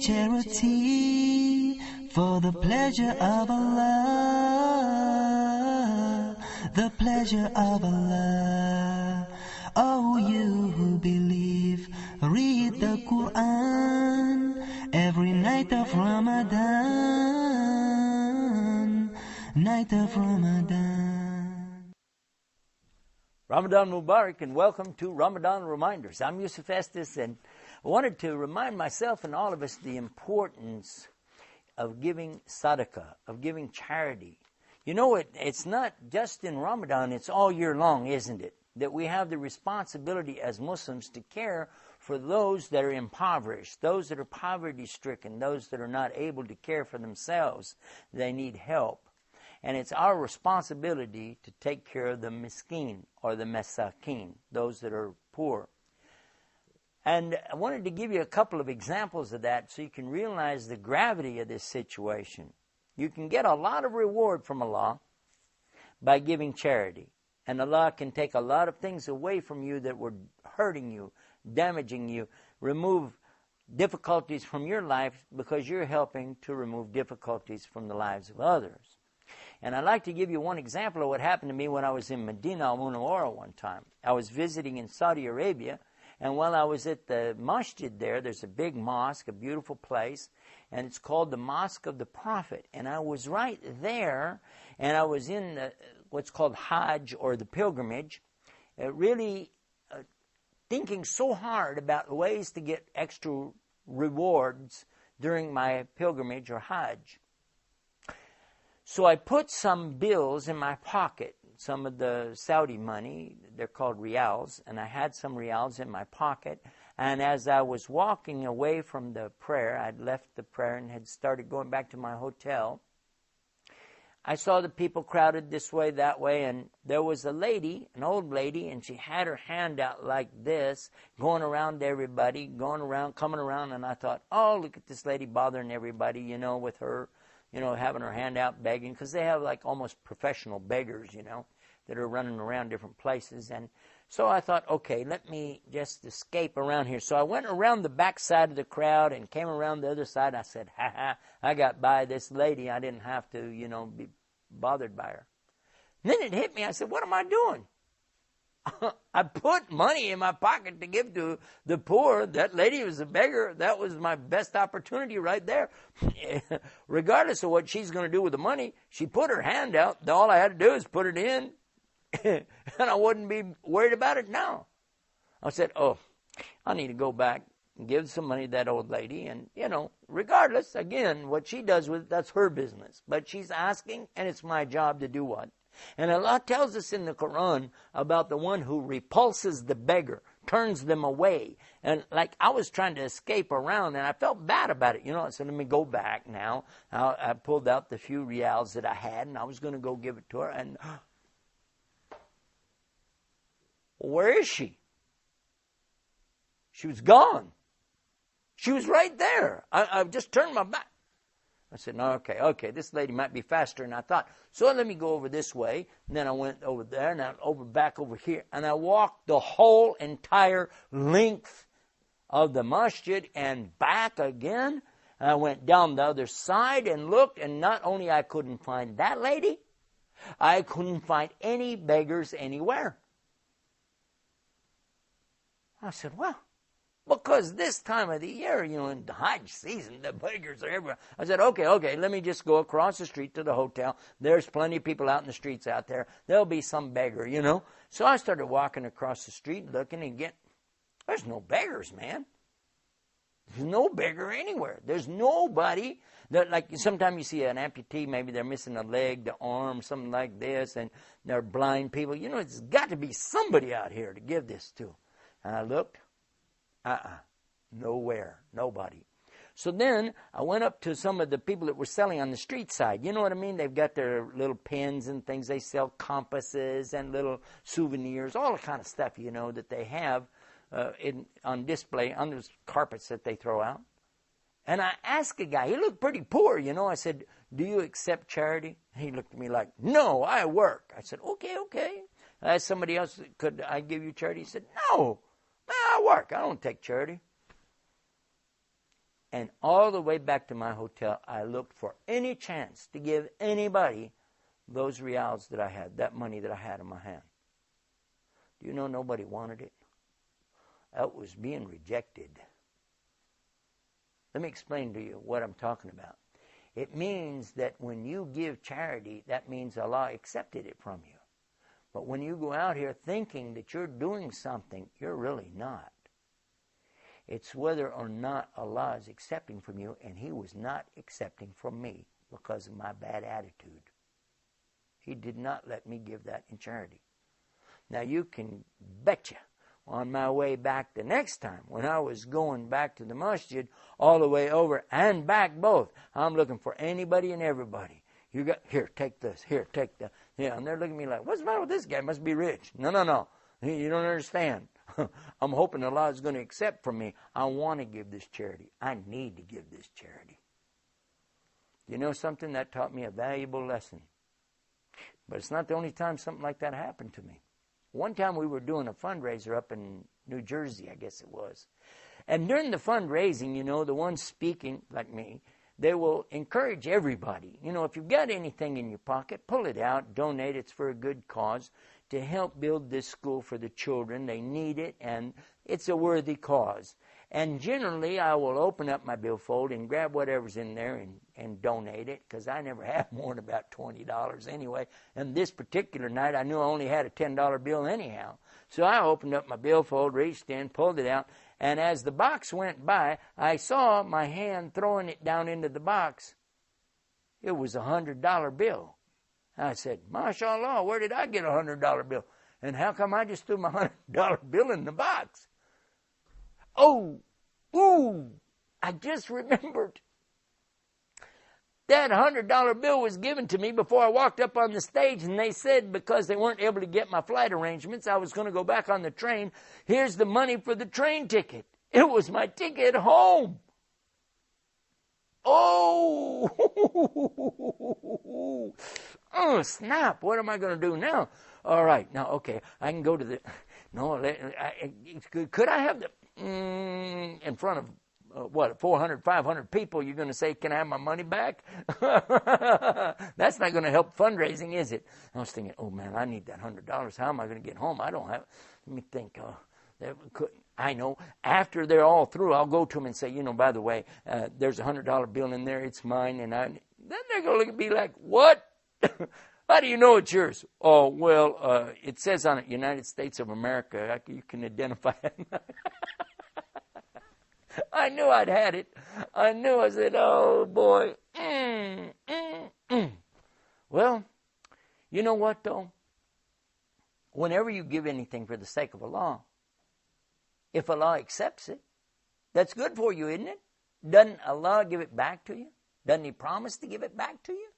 charity for the pleasure of Allah, the pleasure of Allah. Oh, you who believe, read the Quran every night of Ramadan, night of Ramadan. Ramadan Mubarak, and welcome to Ramadan Reminders. I'm Yusuf Estes, and I wanted to remind myself and all of us the importance of giving sadaqah, of giving charity. You know, it's not just in Ramadan, it's all year long, isn't it? That we have the responsibility as Muslims to care for those that are impoverished, those that are poverty-stricken, those that are not able to care for themselves. They need help. And it's our responsibility to take care of the miskin or the masakin, those that are poor. And I wanted to give you a couple of examples of that so you can realize the gravity of this situation. You can get a lot of reward from Allah by giving charity. And Allah can take a lot of things away from you that were hurting you, damaging you, remove difficulties from your life because you're helping to remove difficulties from the lives of others. And I'd like to give you one example of what happened to me when I was in Medina al-Munawwara one time. I was visiting in Saudi Arabia, and while I was at the masjid there's a big mosque, a beautiful place, and it's called the Mosque of the Prophet. And I was right there, and I was in what's called Hajj, or the pilgrimage, really thinking so hard about ways to get extra rewards during my pilgrimage or Hajj. So I put some bills in my pocket, some of the Saudi money, they're called riyals, and I had some riyals in my pocket. And as I was walking away from the prayer, I'd left the prayer and had started going back to my hotel, I saw the people crowded this way, that way, and there was a lady, an old lady, and she had her hand out like this, going around to everybody, going around, coming around, and I thought, oh, look at this lady bothering everybody, with her, having her hand out begging, because they have like almost professional beggars, that are running around different places. And so I thought, okay, let me just escape around here. So I went around the back side of the crowd and came around the other side. I said, I got by this lady. I didn't have to, be bothered by her. And then it hit me. I said, what am I doing? I put money in my pocket to give to the poor. That lady was a beggar. That was my best opportunity right there. Regardless of what she's going to do with the money, she put her hand out. All I had to do is put it in, and I wouldn't be worried about it now. I said, I need to go back and give some money to that old lady. And, regardless, again, what she does with it, that's her business. But she's asking, and it's my job to do what? And Allah tells us in the Quran about the one who repulses the beggar, turns them away. And like I was trying to escape around, and I felt bad about it. I said, let me go back now. I pulled out the few riyals that I had, and I was going to go give it to her. And where is she? She was gone. She was right there. I just turned my back. I said, no, okay, this lady might be faster than I thought. So let me go over this way. And then I went over there, and I back over here. And I walked the whole entire length of the masjid and back again. And I went down the other side and looked, and not only I couldn't find that lady, I couldn't find any beggars anywhere. I said, well, because this time of the year, in the Hajj season, the beggars are everywhere. I said, okay, let me just go across the street to the hotel. There's plenty of people out in the streets out there. There'll be some beggar, So I started walking across the street, looking again. There's no beggars, man. There's no beggar anywhere. There's nobody that, like, sometimes you see an amputee, maybe they're missing a leg, the arm, something like this, and they're blind people. It's got to be somebody out here to give this to. And I looked. Nowhere. Nobody. So then I went up to some of the people that were selling on the street side. You know what I mean? They've got their little pens and things. They sell compasses and little souvenirs, all the kind of stuff, that they have on display on those carpets that they throw out. And I asked a guy, he looked pretty poor, I said, do you accept charity? He looked at me like, no, I work. I said, okay. I asked somebody else, could I give you charity? He said, no, I work. I don't take charity. And all the way back to my hotel, I looked for any chance to give anybody those reals that I had, that money that I had in my hand. Do you know nobody wanted it? That was being rejected. Let me explain to you what I'm talking about. It means that when you give charity, that means Allah accepted it from you. But when you go out here thinking that you're doing something, you're really not. It's whether or not Allah is accepting from you, and He was not accepting from me because of my bad attitude. He did not let me give that in charity. Now you can betcha, on my way back the next time, when I was going back to the masjid, all the way over and back both, I'm looking for anybody and everybody. You got, here, take this, here, take that. Yeah, and they're looking at me like, what's the matter with this guy? Must be rich. No. You don't understand. I'm hoping Allah is going to accept from me. I want to give this charity. I need to give this charity. You know something? That taught me a valuable lesson. But it's not the only time something like that happened to me. One time we were doing a fundraiser up in New Jersey, I guess it was. And during the fundraising, you know, the ones speaking, like me, they will encourage everybody. You know, if you've got anything in your pocket, pull it out, donate. It's for a good cause to help build this school for the children. They need it, and it's a worthy cause. And generally, I will open up my billfold and grab whatever's in there and donate it, because I never have more than about $20 anyway. And this particular night, I knew I only had a $10 bill anyhow. So I opened up my billfold, reached in, pulled it out, and as the box went by, I saw my hand throwing it down into the box. It was a $100 bill. I said, MashaAllah, where did I get a $100 bill? And how come I just threw my $100 bill in the box? I just remembered. That $100 bill was given to me before I walked up on the stage, and they said because they weren't able to get my flight arrangements, I was going to go back on the train. Here's the money for the train ticket. It was my ticket home. Oh, snap. What am I going to do now? All right. Now, okay, I can go to the... No, could I have the... in front of, 400, 500 people, you're going to say, can I have my money back? That's not going to help fundraising, is it? I was thinking, oh, man, I need that $100. How am I going to get home? I don't have... Let me think. I know. After they're all through, I'll go to them and say, you know, by the way, there's a $100 bill in there. It's mine. And then they're going to look at me like, what? How do you know it's yours? Oh, well, it says on it, United States of America. You can identify it. I knew I'd had it. I knew. I said, oh, boy. Well, you know what, though? Whenever you give anything for the sake of Allah, if Allah accepts it, that's good for you, isn't it? Doesn't Allah give it back to you? Doesn't He promise to give it back to you?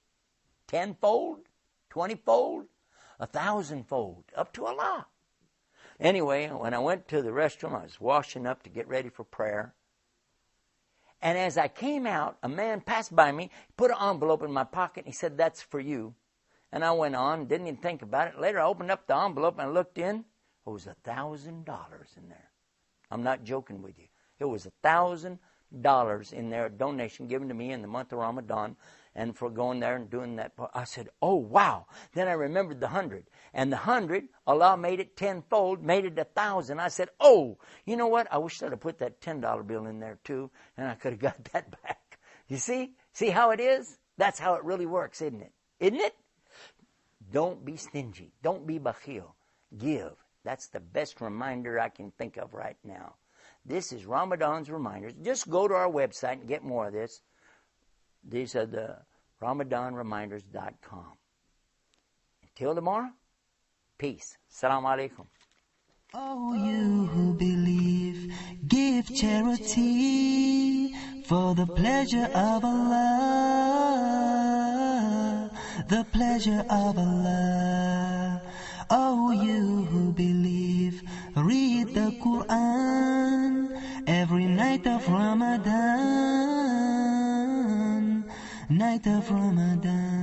10-fold, 20-fold, 1,000-fold, up to Allah. Anyway, when I went to the restroom, I was washing up to get ready for prayer. And as I came out, a man passed by me, put an envelope in my pocket, and he said, that's for you. And I went on, didn't even think about it. Later, I opened up the envelope and I looked in. It was $1,000 in there. I'm not joking with you. It was $1,000 in there, a donation given to me in the month of Ramadan, and for going there and doing that. I said, oh, wow. Then I remembered the 100. And the 100, Allah made it 10-fold, made it 1,000. I said, oh, you know what? I wish I'd have put that $10 bill in there too, and I could have got that back. You see? See how it is? That's how it really works, isn't it? Isn't it? Don't be stingy. Don't be bakhil. Give. That's the best reminder I can think of right now. This is Ramadan's Reminders. Just go to our website and get more of this. These are the RamadanReminders.com. Until tomorrow, peace. Assalamu alaikum. Oh, you who believe, give charity for the pleasure of Allah, the pleasure of Allah. Oh, you who believe, read the Quran every night of Ramadan, night of Ramadan.